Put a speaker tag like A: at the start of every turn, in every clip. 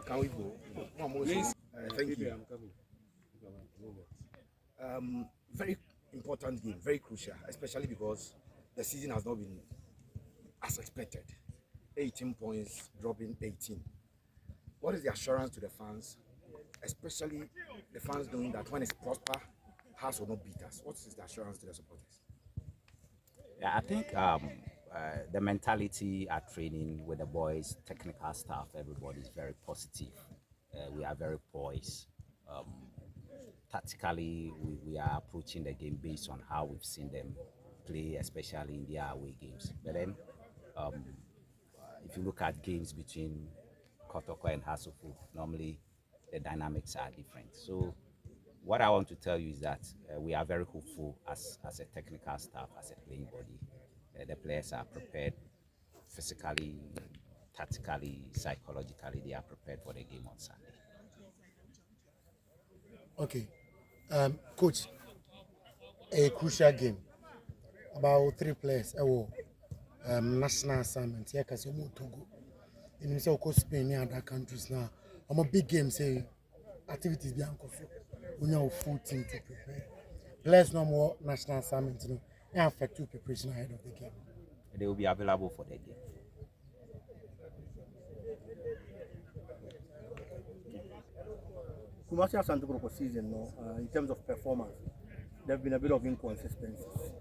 A: Can we go? Please. Thank you. Very important game, very crucial, especially because the season has not been as expected. 18 points, dropping 18. What is the assurance to the fans, especially the fans knowing that when it's prosper, Hearts will not beat us? What is the assurance to the supporters?
B: Yeah, I think the mentality at training with the boys, technical staff, everybody is very positive. We are very poised. Um, Tactically, we are approaching the game based on how we've seen them play, especially in their away games. But then, if you look at games between Kotoko and Hasselhoff, normally the dynamics are different. So what I want to tell you is that we are very hopeful as a technical staff, as a playing body. The players are prepared physically, tactically, psychologically. They are prepared for the game on Sunday.
C: Okay, coach, a crucial game. About 3 players. National assignment. Yeah, because you Togo. In so called Spain and other countries now. I'm a big game. Say activities behind Kofu. We have a full team to prepare. Players no more national assignment. You know, they affect your preparation ahead of the game.
B: They will be available for the game.
D: Kumasi Asante Kotoko season, no, in terms of performance, there have been a bit of inconsistencies.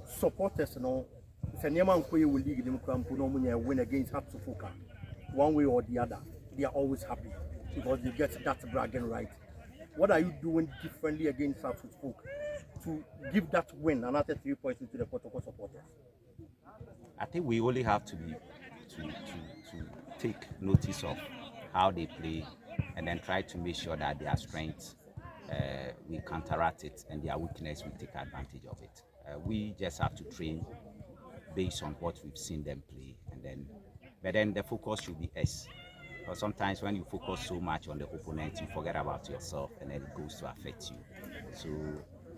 D: Supporters, no, it's a Nyaman Kwe will league them win against Hatsufuka, one way or the other. They are always happy because they get that bragging right. What are you doing differently against Hatsufuka to give that win another 3 points to the Kotoko supporters?
B: I think we only have to take notice of how they play and then try to make sure that their strengths we counteract it and their weakness we take advantage of it. We just have to train based on what we've seen them play, but then the focus should be us. Because sometimes when you focus so much on the opponent, you forget about yourself and then it goes to affect you. So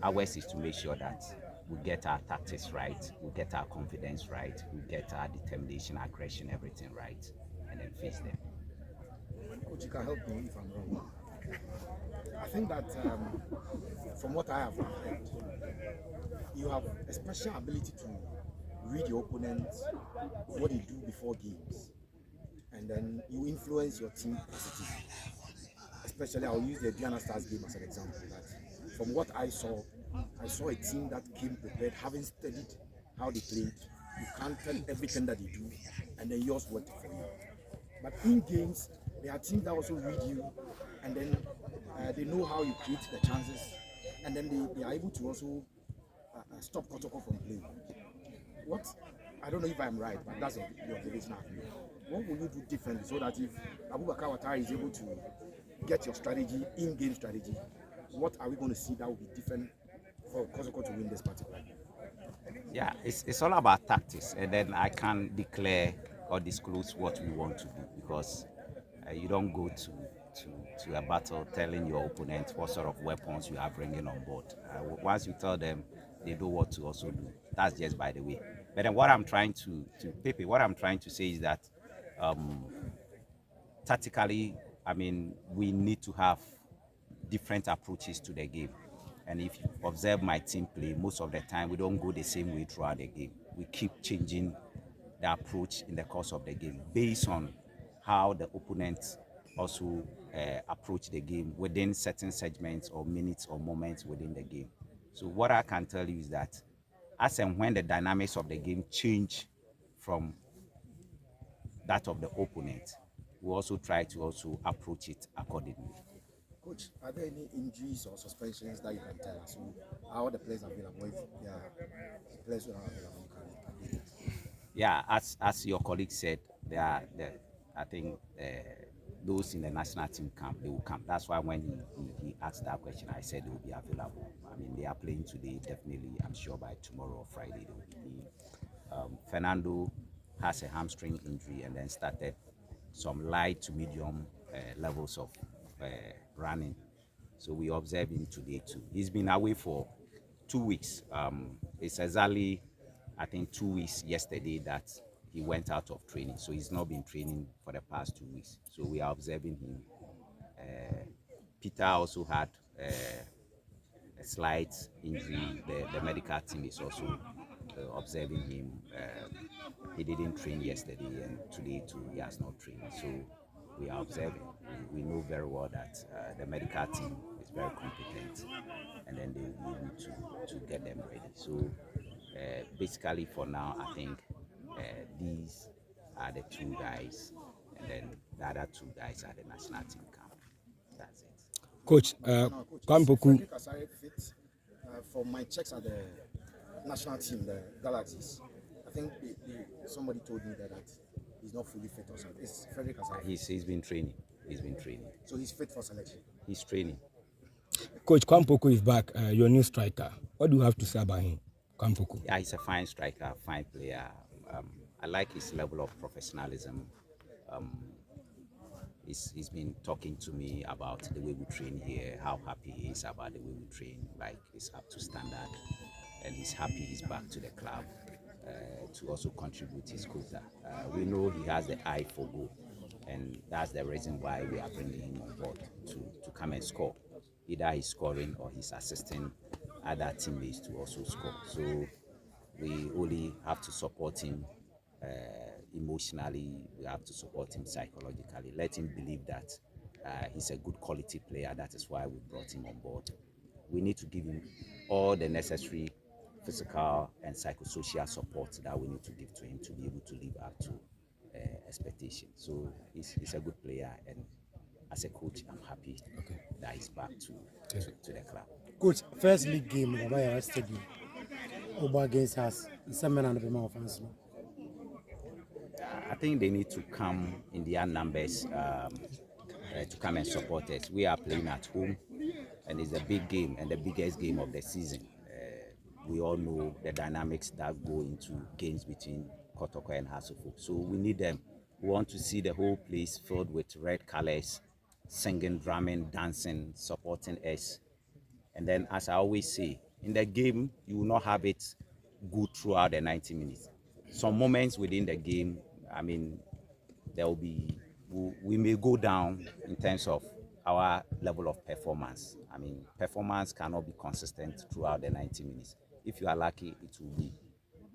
B: ours is to make sure that we get our tactics right, we get our confidence right, we get our determination, aggression, everything right, and then face them.
A: Coach, you can help me if I'm wrong. I think that from what I have heard, you have a special ability to read your opponents, what they do before games, and then you influence your team positively. Especially, I'll use the Diana Stars game as an example. That from what I saw a team that came prepared, having studied how they played. You can't tell everything that they do, and then yours worked for you. But in games, there are teams that also read you, and then they know how you create the chances, and then they are able to also stop Kotoko from playing. What, I don't know if I'm right, but that's the observation I've made. What will you do differently so that if Abubakar Watari is able to get your strategy, in-game strategy, what are we going to see that will be different for Kotoko to win this particular game?
B: Yeah, it's all about tactics, and then I can't declare or disclose what we want to do because you don't go to a battle telling your opponent what sort of weapons you are bringing on board. Once you tell them, they know what to also do. That's just by the way. But then what I'm trying to Pepe, what I'm trying to say is that tactically, I mean, we need to have different approaches to the game. And if you observe my team play, most of the time we don't go the same way throughout the game. We keep changing the approach in the course of the game based on how the opponents also approach the game within certain segments or minutes or moments within the game. So what I can tell you is that as and when the dynamics of the game change from that of the opponent, we also try to also approach it accordingly.
A: Coach, are there any injuries or suspensions that you can tell us? How the players are available? If there are players who are available, you can
B: Yeah, as your colleague said, I think those in the national team camp, they will come. That's why when he asked that question, I said they will be available. I mean, they are playing today. Definitely, I'm sure by tomorrow or Friday they will be playing. Fernando has a hamstring injury and then started some light to medium levels of running. So we observed him today too. He's been away for 2 weeks. It's exactly, I think, 2 weeks yesterday that he went out of training, so he's not been training for the past 2 weeks. So we are observing him. Peter also had a slight injury. The medical team is also observing him. He didn't train yesterday, and today too he has not trained. So we are observing. We know very well that the medical team is very competent, and then they will be able to get them ready. So basically, for now, I think these are the two guys, and then the other two guys are the national team camp. That's it.
E: Coach,
A: Now, Coach,
E: Kwampoku,
A: Frederick Asare fit for my checks at the national team, the Galaxies. I think somebody told me that he's not fully fit or something. It's Frederick Asare.
B: He's been training. He's been training.
A: So he's fit for selection.
B: He's training.
E: Coach Kwampoku is back, your new striker. What do you have to say about him, Kwampoku?
B: Yeah, he's a fine striker, fine player. I like his level of professionalism. He's been talking to me about the way we train here, how happy he is about the way we train. Like, it's up to standard, and he's happy he's back to the club to also contribute his quota. We know he has the eye for goal, and that's the reason why we are bringing him on board to come and score. Either he's scoring or he's assisting other teammates to also score. So we only have to support him emotionally, we have to support him psychologically, let him believe that he's a good quality player. That is why we brought him on board. We need to give him all the necessary physical and psychosocial support that we need to give to him to be able to live up to expectations. So he's a good player, and as a coach, I'm happy that he's back to the club.
C: Coach, first league game, Rabaya Stadium. Oba against us. It's a man and a man fans.
B: I think they need to come in their numbers to come and support us. We are playing at home, and it's a big game and the biggest game of the season. We all know the dynamics that go into games between Kotoko and Hasselhoff. So we need them. We want to see the whole place filled with red colors, singing, drumming, dancing, supporting us. And then, as I always say, in the game, you will not have it good throughout the 90 minutes. Some moments within the game, I mean, there will be, we may go down in terms of our level of performance. I mean, performance cannot be consistent throughout the 90 minutes. If you are lucky, it will be.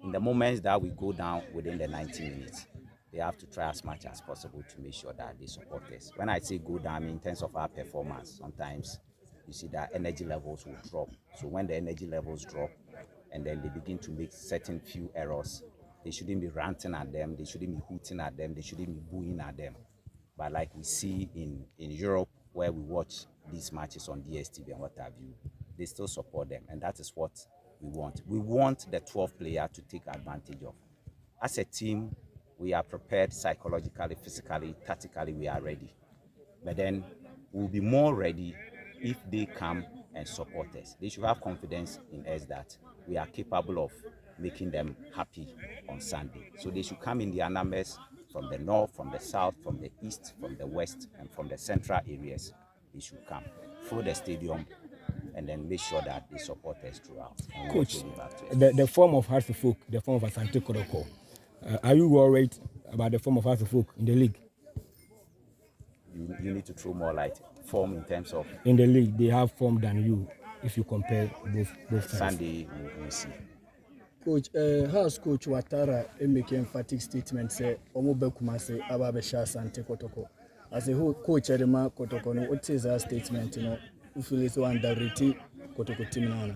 B: In the moments that we go down within the 90 minutes, they have to try as much as possible to make sure that they support us. When I say go down, I mean in terms of our performance, sometimes you see that energy levels will drop. So when the energy levels drop and then they begin to make certain few errors, they shouldn't be ranting at them, they shouldn't be hooting at them, they shouldn't be booing at them. But like we see in Europe, where we watch these matches on DSTV and what have you, they still support them, and that is what we want. We want the 12th player to take advantage of. As a team, we are prepared psychologically, physically, tactically, we are ready. But then we'll be more ready if they come and support us. They should have confidence in us that we are capable of making them happy on Sunday. So they should come in their numbers from the north, from the south, from the east, from the west, and from the central areas. They should come, fill the stadium, and then make sure that they support us throughout.
E: Coach, the form of Hasselhoff, the form of Asante Kotoko, are you worried about the form of Hasselhoff in the league?
B: You need to throw more light. Form in terms of?
E: In the league, they have form than you if you compare both sides.
B: Sunday, we'll see.
F: Coach, how's Coach Watara making emphatic statement say Omobe Kumase Ababesha Sante Kotoko? As a whole coach Edema Kotoko, what is our statement? You know, you feel it's underrated Kotoko team now?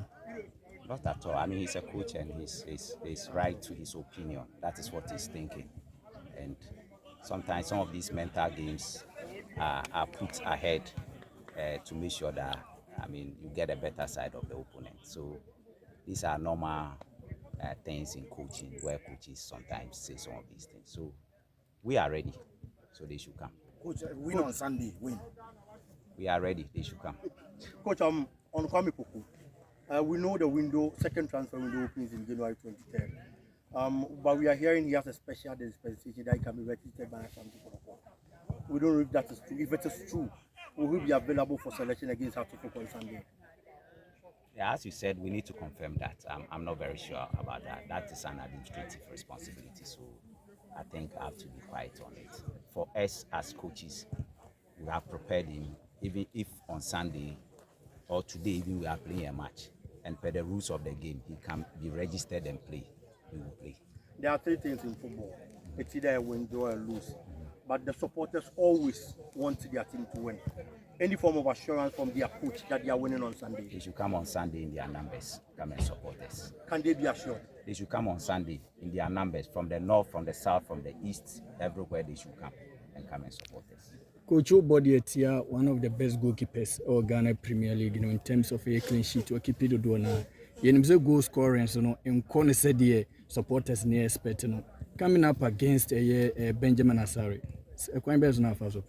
B: Not at all. I mean, he's a coach and he's right to his opinion. That is what he's thinking. And sometimes some of these mental games are put ahead to make sure that, I mean, you get a better side of the opponent. So these are normal things in coaching where coaches sometimes say some of these things. So we are ready. So they should come.
A: Coach, win on Sunday, win.
B: We are ready. They should come.
D: Coach, on Kwame Poku, we know the second transfer window opens in January 23rd. But we are hearing he has a special dispensation that he can be registered by Asante Kotoko. We don't know if that is true. If it is true, will he be available for selection against Hasselhoff on Sunday?
B: Yeah, as you said, we need to confirm that. I'm not very sure about that. That is an administrative responsibility, so I think I have to be quiet on it. For us as coaches, we have prepared him, even if on Sunday or today even we are playing a match, and per the rules of the game, he can be registered and play. He will play.
D: There are three things in football. It's either a win, draw, or lose. But the supporters always want their team to win. Any form of assurance from their coach that they are winning on Sunday.
B: They should come on Sunday in their numbers, come and support us.
D: Can they be assured?
B: They should come on Sunday in their numbers, from the north, from the south, from the east, everywhere they should come and support us.
F: Coach Obodi Etia, one of the best goalkeepers or Ghana Premier League, in terms of a clean sheet or keep it doing now. You goal scoring, in corner said supporters near expect coming up against a Benjamin Asari. A quite best enough as a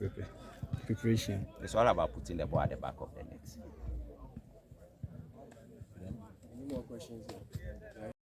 F: preparation.
B: It's all about putting the ball at the back of the net.
G: Any more questions?